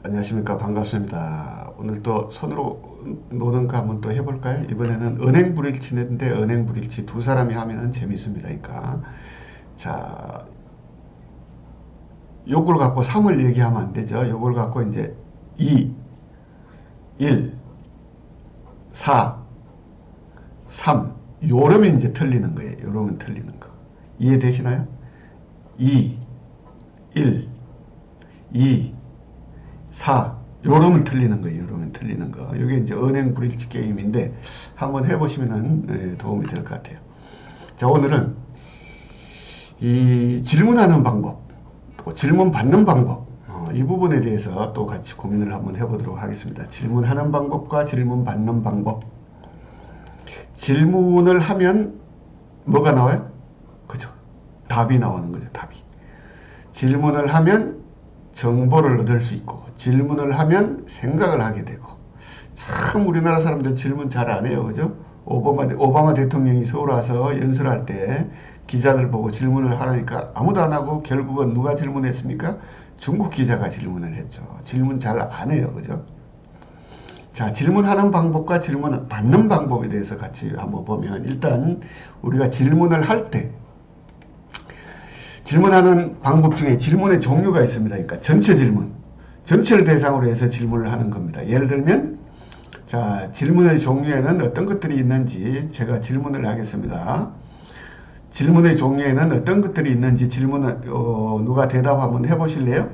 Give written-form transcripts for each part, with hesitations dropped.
안녕하십니까. 반갑습니다. 오늘 또 손으로 노는 거 한번 또 해볼까요? 이번에는 은행 불일치인데 은행 불일치 두 사람이 하면 재밌습니다. 그러니까 자, 요걸 갖고 3을 얘기하면 안 되죠. 요걸 갖고 이제 2, 1, 4, 3 요러면 이제 틀리는 거예요. 요러면 틀리는 거. 이해되시나요? 2, 1, 2, 4 요러면 틀리는 거예요. 요러면 틀리는 거. 이게 이제 은행 불일치 게임인데 한번 해보시면 도움이 될 것 같아요. 자, 오늘은 이 질문하는 방법, 또 질문 받는 방법, 이 부분에 대해서 또 같이 고민을 한번 해보도록 하겠습니다. 질문하는 방법과 질문 받는 방법. 질문을 하면 뭐가 나와요? 그죠? 답이 나오는 거죠. 답이. 질문을 하면 정보를 얻을 수 있고, 질문을 하면 생각을 하게 되고. 참 우리나라 사람들 질문 잘 안 해요. 그죠? 오바마 대통령이 서울 와서 연설할 때 기자들 보고 질문을 하라니까 아무도 안 하고 결국은 누가 질문했습니까? 중국 기자가 질문을 했죠. 질문 잘 안 해요. 그죠? 자, 질문하는 방법과 질문 받는 방법에 대해서 같이 한번 보면, 일단 우리가 질문을 할 때 질문하는 방법 중에 질문의 종류가 있습니다. 그러니까 전체 질문, 전체를 대상으로 해서 질문을 하는 겁니다. 예를 들면, 자, 질문의 종류에는 어떤 것들이 있는지 제가 질문을 하겠습니다. 질문의 종류에는 어떤 것들이 있는지 질문을 누가 대답 한번 해보실래요?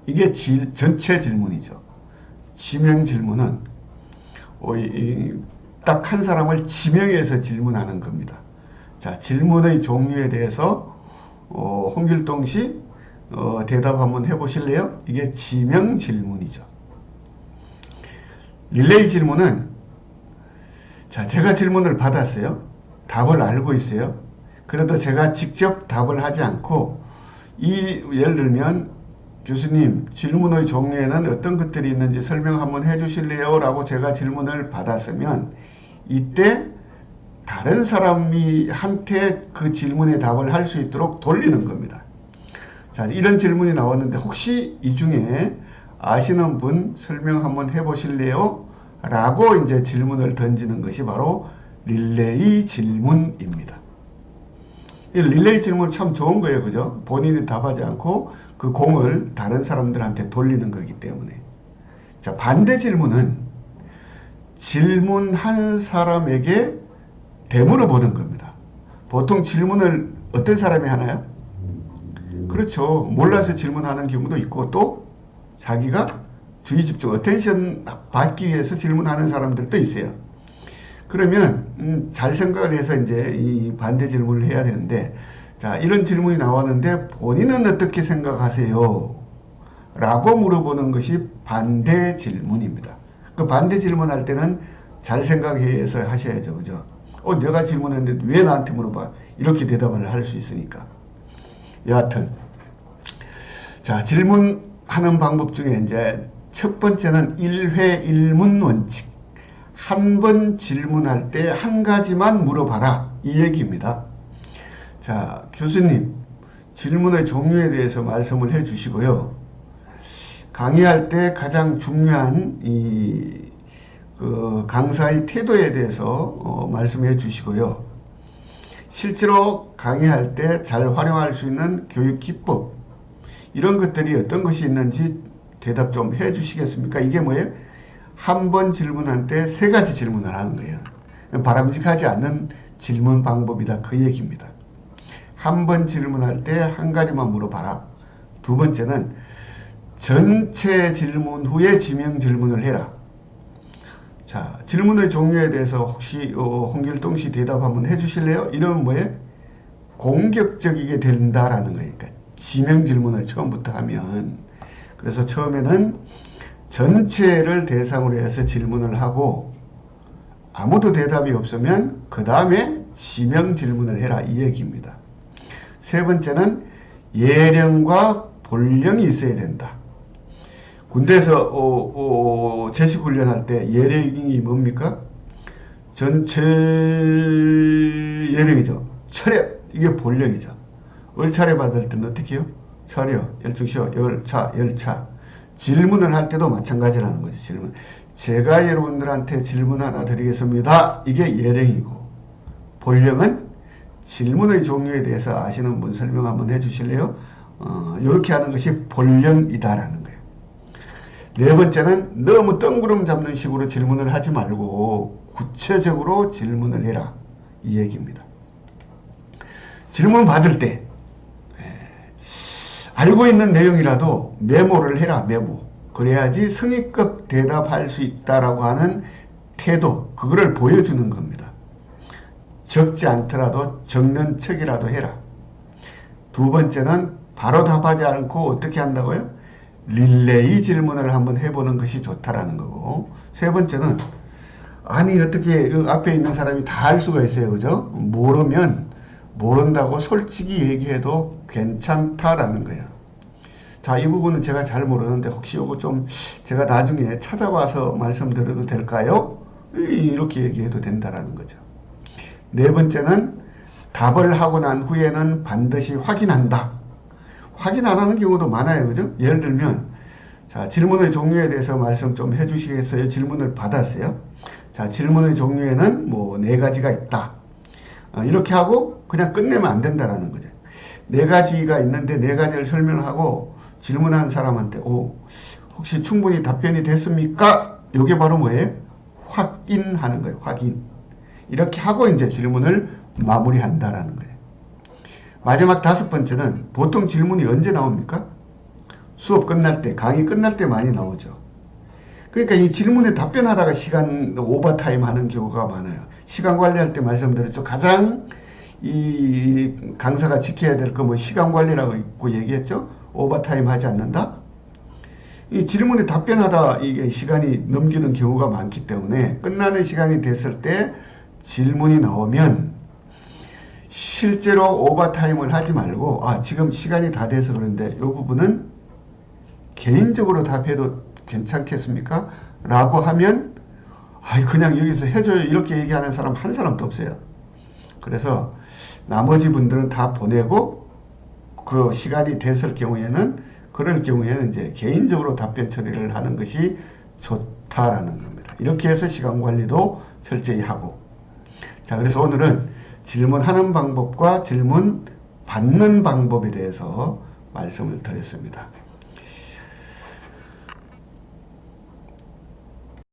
이게 전체 질문이죠. 지명 질문은 딱 한 사람을 지명해서 질문하는 겁니다. 자, 질문의 종류에 대해서 홍길동 씨 대답 한번 해보실래요? 이게 지명 질문이죠. 릴레이 질문은, 자, 제가 질문을 받았어요. 답을 알고 있어요. 그래도 제가 직접 답을 하지 않고, 예를 들면 교수님, 질문의 종류에는 어떤 것들이 있는지 설명 한번 해주실래요? 라고 제가 질문을 받았으면, 이때 다른 사람이 한테 그 질문에 답을 할 수 있도록 돌리는 겁니다. 자, 이런 질문이 나왔는데 혹시 이 중에 아시는 분 설명 한번 해보실래요? 라고 이제 질문을 던지는 것이 바로 릴레이 질문입니다. 이 릴레이 질문 참 좋은 거예요. 그죠? 본인이 답하지 않고 그 공을 다른 사람들한테 돌리는 거기 때문에. 자, 반대 질문은 질문한 사람에게 되물어 보는 겁니다. 보통 질문을 어떤 사람이 하나요? 그렇죠. 몰라서 질문하는 경우도 있고, 또 자기가 주의 집중, 어텐션 받기 위해서 질문하는 사람들도 있어요. 그러면 잘 생각을 해서 이제 이 반대 질문을 해야 되는데, 자, 이런 질문이 나왔는데 본인은 어떻게 생각하세요? 라고 물어보는 것이 반대 질문입니다. 그 반대 질문할 때는 잘 생각해서 하셔야죠. 그죠? 내가 질문했는데 왜 나한테 물어봐? 이렇게 대답을 할 수 있으니까. 여하튼, 자, 질문하는 방법 중에 이제 첫 번째는 1회 1문 원칙. 한 번 질문할 때 한 가지만 물어봐라. 이 얘기입니다. 자, 교수님, 질문의 종류에 대해서 말씀을 해 주시고요. 강의할 때 가장 중요한 강사의 태도에 대해서 말씀해 주시고요. 실제로 강의할 때 잘 활용할 수 있는 교육 기법, 이런 것들이 어떤 것이 있는지 대답 좀 해 주시겠습니까? 이게 뭐예요? 한 번 질문할 때 세 가지 질문을 하는 거예요. 바람직하지 않는 질문 방법이다. 그 얘기입니다. 한 번 질문할 때 한 가지만 물어봐라. 두 번째는 전체 질문 후에 지명 질문을 해라. 자, 질문의 종류에 대해서 혹시 홍길동 씨 대답 한번 해주실래요? 이러면 뭐예요? 공격적이게 된다라는 거니까 지명 질문을 처음부터 하면. 그래서 처음에는 전체를 대상으로 해서 질문을 하고 아무도 대답이 없으면 그 다음에 지명 질문을 해라. 이 얘기입니다. 세 번째는 예령과 본령이 있어야 된다. 군대에서 제식 훈련할 때 예령이 뭡니까? 전체 예령이죠. 차렷, 이게 본령이죠. 얼차례 받을 때는 어떻게 해요? 차려, 열중시어, 열차, 열차. 질문을 할 때도 마찬가지라는 거죠. 질문. 제가 여러분들한테 질문 하나 드리겠습니다. 이게 예령이고, 본령은 질문의 종류에 대해서 아시는 분 설명 한번 해주실래요? 이렇게 하는 것이 본령이다라는 거예요. 네 번째는 너무 뜬구름 잡는 식으로 질문을 하지 말고 구체적으로 질문을 해라. 이 얘기입니다. 질문 받을 때 알고 있는 내용이라도 메모를 해라. 메모. 그래야지 성의껏 대답할 수 있다라고 하는 태도, 그거를 보여주는 겁니다. 적지 않더라도 적는 척이라도 해라. 두 번째는 바로 답하지 않고 어떻게 한다고요? 릴레이 질문을 한번 해보는 것이 좋다라는 거고, 세 번째는 아니 어떻게 앞에 있는 사람이 다 할 수가 있어요. 그죠? 모르면 모른다고 솔직히 얘기해도 괜찮다라는 거예요. 자, 이 부분은 제가 잘 모르는데 혹시 이거 좀 제가 나중에 찾아봐서 말씀드려도 될까요? 이렇게 얘기해도 된다라는 거죠. 네 번째는 답을 하고 난 후에는 반드시 확인한다. 확인 안 하는 경우도 많아요. 그죠? 예를 들면, 자, 질문의 종류에 대해서 말씀 좀 해주시겠어요? 질문을 받았어요. 자, 질문의 종류에는 뭐 4가지가 있다. 이렇게 하고 그냥 끝내면 안 된다라는 거죠. 4가지가 있는데 4가지를 설명하고 질문한 사람한테 혹시 충분히 답변이 됐습니까? 이게 바로 뭐예요? 확인하는 거예요. 확인. 이렇게 하고 이제 질문을 마무리한다라는 거예요. 마지막 5번째는 보통 질문이 언제 나옵니까? 수업 끝날 때, 강의 끝날 때 많이 나오죠. 그러니까 이 질문에 답변하다가 시간 오버타임 하는 경우가 많아요. 시간 관리할 때 말씀드렸죠. 가장 이 강사가 지켜야 될 거 뭐 시간 관리라고 있고 얘기했죠. 오버타임 하지 않는다. 이 질문에 답변하다 이게 시간이 넘기는 경우가 많기 때문에 끝나는 시간이 됐을 때 질문이 나오면 실제로 오버타임을 하지 말고 지금 시간이 다 돼서 그런데 이 부분은 개인적으로 답해도 괜찮겠습니까? 라고 하면 그냥 여기서 해줘요 이렇게 얘기하는 사람 한 사람도 없어요. 그래서 나머지 분들은 다 보내고 그 시간이 됐을 경우에는 그럴 경우에는 이제 개인적으로 답변 처리를 하는 것이 좋다라는 겁니다. 이렇게 해서 시간 관리도 철저히 하고, 자, 그래서 오늘은 질문하는 방법과 질문 받는 방법에 대해서 말씀을 드렸습니다.